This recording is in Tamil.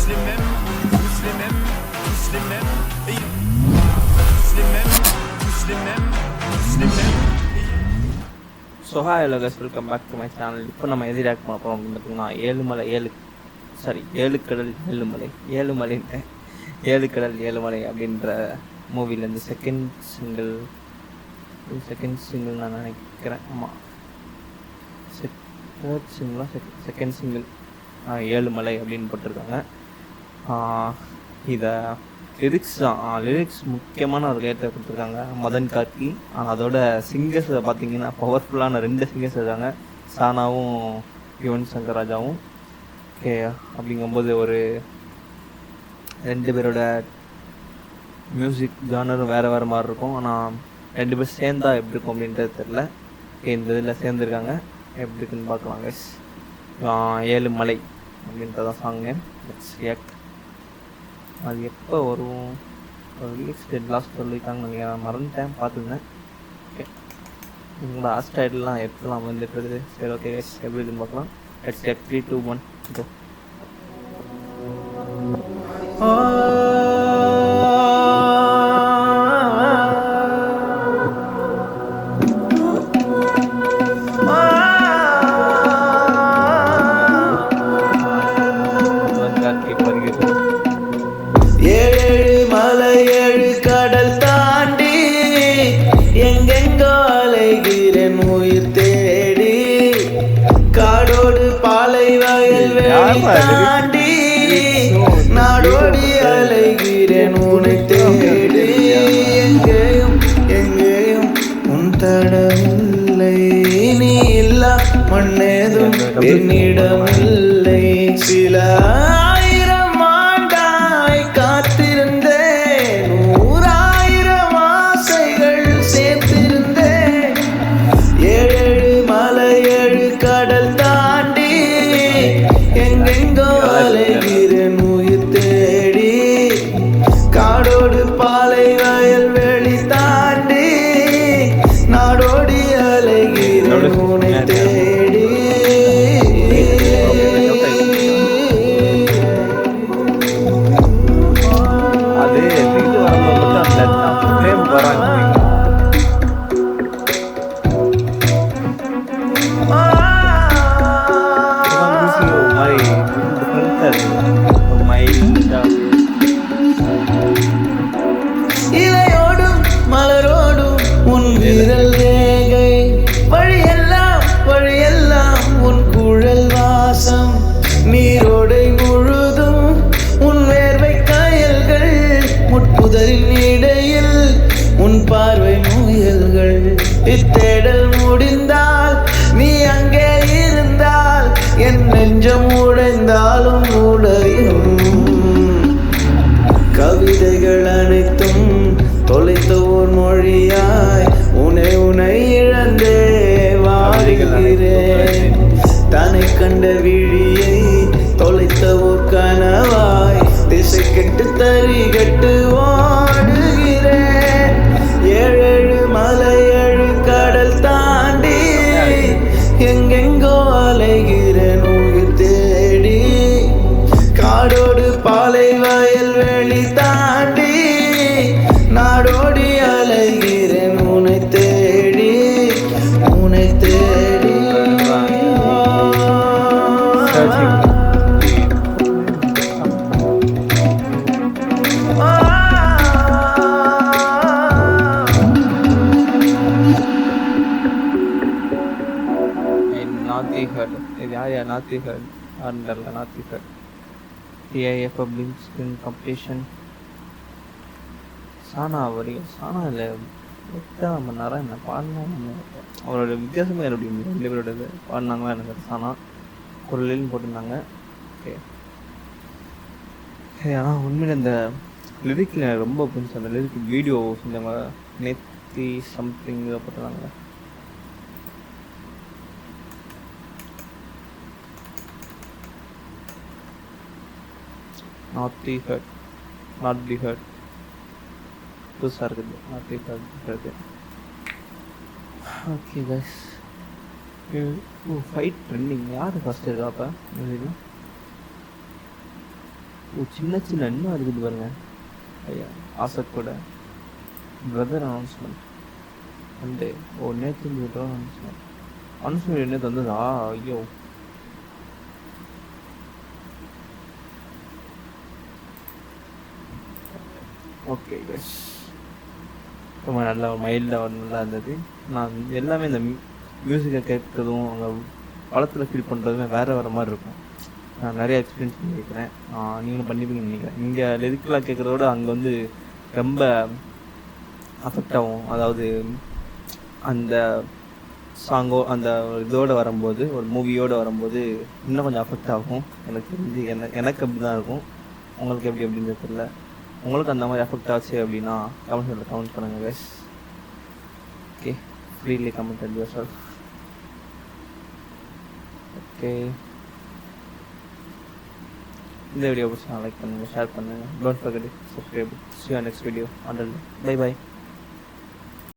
So hi hello guys, welcome back to my channel. இப்போ நம்ம எது ரியாக்ட் பண்ண போகிறோம் அப்படின்னு பார்த்தீங்கன்னா, ஏழுக்கடல் ஏழுமலை ஏழுமலை அப்படின்ற மூவிலேருந்து செகண்ட் சிங்கிள் நான் நினைக்கிறேன். ஆமாம், செகண்ட் சிங்கிள் ஏழுமலை அப்படின்னு போட்டிருக்காங்க. இதை லிரிக்ஸ் முக்கியமான ஒரு லேட்டை கொடுத்துருக்காங்க மதன் கார்கி. ஆனால் அதோட சிங்கர்ஸ் பார்த்தீங்கன்னா பவர்ஃபுல்லான 2 சிங்கர்ஸ் இருக்காங்க, சானாவும் யுவன் சங்கர் ராஜாவும். ஓகே, அப்படிங்கும்போது ஒரு 2 பேரோட மியூசிக் ஜானரும் வேறு மாதிரி இருக்கும். ஆனால் 2 பேர் சேர்ந்தா எப்படி இருக்கும் அப்படின்றது தெரில. இந்த இதில் சேர்ந்துருக்காங்க, எப்படி இருக்குன்னு பார்க்கலாம் கைஸ். ஏழுமலை அப்படின்றதான் சாங்கு. Let's react. அது எப்போ வரும், ரிலீஸ் டேட் லாஸ்ட் சொல்லியிருக்காங்க நீங்கள், மறந்துட்டேன், பார்த்துருந்தேன். ஓகே, உங்களோட ஹாஸ்டைடெலாம் எப்போலாம் வந்துட்டு. சரி, ஓகே கைஸ், எப்படி இருக்குன்னு பார்க்கலாம். லெட்ஸ் கெட் 3, 2, 1 கோ. தாண்டி நாடோடி அலைகிறேன் உன்னை தேடி, எங்கேயும் எங்கேயும் உன் தடமில்லை, நீ இல்லா மண்ணேதும் என்னிடமில்லை. சில ஆயிரம் ஆண்டாய் காத்திருந்தேன், 100,000 ஆசைகள் சேர்த்திருந்தேன். 7 மலை 7 கடல் தாண்டி எங்கெங்கோ அலைகிறேன் உயிர் தேடி, காடோடு பாலை வயல் வெளி தாண்டி நாடோடி அலைகிறேன் உன்னை தேடி. இலையோடும் மலரோடும் உன் விரல் ரேகை, வழியெல்லாம் உன் குழல் வாசம், நீரோடை முழுதும் உன் வேர்வை காயல்கள், முட்புதரின் இடையில் உன் பார்வை முயல்கள். இத்தேடல் முடிந்தால் நீ அங்கே இருந்தால், என் நெஞ்சம் உடைந்தாலும் உடையும். கவிதைகள் அனைத்தும் தொலைத்த ஓர் மொழியாய் உனை இழந்தே வாழுகிறேன். தன்னை கண்ட விழியை தொலைத்த ஓர் கனவாய் திசை கெட்டு தறி கெட்டு ஓடுகிறேன். 7 மலை 7 கடல் தாண்டி எங்கெங்கோ அலைகிறேன் உயிர் தேடி, காடோடு பாலை வயல் வெளி தாண்டி நாடோடி அலைகிறேன் உன்னை தேடி, உன்னை தேடி. நாத்திகர், இது யார்? நாத்திகர் அண்டர்ல நாத்திகர் TIF பப்ளிக் ஸ்கிரீன் காம்படிஷன். சானா இல்லை நம்ம நேரம் என்ன பாடினாங்க, அவரோட வித்தியாசமே என்னுடைய 2 பேரோட இது பாடினாங்களா எனக்கு சானா குரலில்னு போட்டிருந்தாங்க. ஓகே, ஆனால் உண்மையில் இந்த லிரிக்கில் எனக்கு ரொம்ப பிடிச்சி. அந்த லிரிக் வீடியோ செஞ்சாங்க, நேத்தி சம்திங் இதை போட்டிருந்தாங்க. not be heard புதுசாக இருக்குது, not be heard இருக்குது. ஓகே கைஸ், ஃபைட் ட்ரெண்டிங் யார் ஃபஸ்ட் இருக்கா? அப்போ சின்ன சின்ன இன்னும் இருக்குது பாருங்க. ஐயா ஆசக் கூட பிரதர் அனௌன்ஸ்மெண்ட் சண்டே. நேற்று அனௌன்ஸ்மெண்ட் நேற்று வந்ததா? ஐயோ ஓகே கைஸ், ரொம்ப நல்லா மைல்டாக நல்லா இருந்தது. நான் எல்லாமே இந்த மியூசிக்கை கேட்கறதும் அங்கே படத்தில் ஃபீல் பண்ணுறதுமே வேறு மாதிரி இருக்கும். நான் நிறைய எக்ஸ்பீரியன்ஸ் பண்ணியிருக்கிறேன், நீங்களும் பண்ணிப்பீங்கன்னு நினைக்கிறேன். இங்கே லிரிக்கலாக கேட்குறத விட அங்கே வந்து ரொம்ப அஃபெக்ட் ஆகும். அதாவது அந்த சாங்கோ அந்த இதோடு வரும்போது, ஒரு மூவியோடு வரும்போது இன்னும் கொஞ்சம் அஃபெக்ட் ஆகும். எனக்கு தெரிஞ்சு எனக்கு அப்படி தான் இருக்கும். உங்களுக்கு எப்படி அப்படின்னு தெரியல. உங்களுக்கு அந்த மாதிரி அஃபெக்ட் ஆச்சு அப்படின்னா கமெண்ட் பண்ணுங்கள் guys. Okay, freely comment at yourself. Okay, இந்த வீடியோ பிடிச்சா லைக் பண்ணுங்கள், ஷேர் பண்ணுங்கள். Don't forget to subscribe. See you next video. Until then, bye bye.